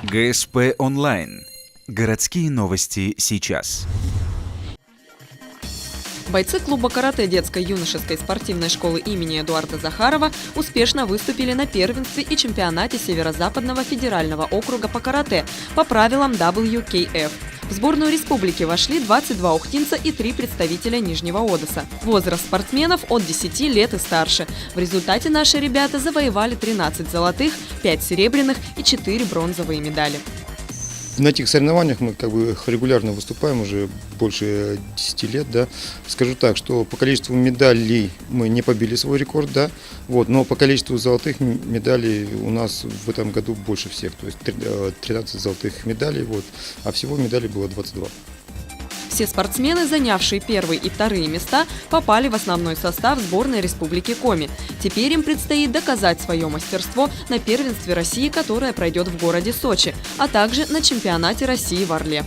ГСП онлайн. Городские новости сейчас. Бойцы клуба карате детско-юношеской спортивной школы имени Эдуарда Захарова успешно выступили на первенстве и чемпионате Северо-Западного федерального округа по карате по правилам WKF. В сборную республики вошли 22 ухтинца и 3 представителя Нижнего Одесса. Возраст спортсменов от 10 лет и старше. В результате наши ребята завоевали 13 золотых, 5 серебряных и 4 бронзовые медали. На этих соревнованиях мы регулярно выступаем уже больше 10 лет. Да. Скажу так, что по количеству медалей мы не побили свой рекорд, да, но по количеству золотых медалей у нас в этом году больше всех. То есть 13 золотых медалей, а всего медалей было 22. Все спортсмены, занявшие первые и вторые места, попали в основной состав сборной Республики Коми. Теперь им предстоит доказать свое мастерство на первенстве России, которое пройдет в городе Сочи, а также на чемпионате России в Орле.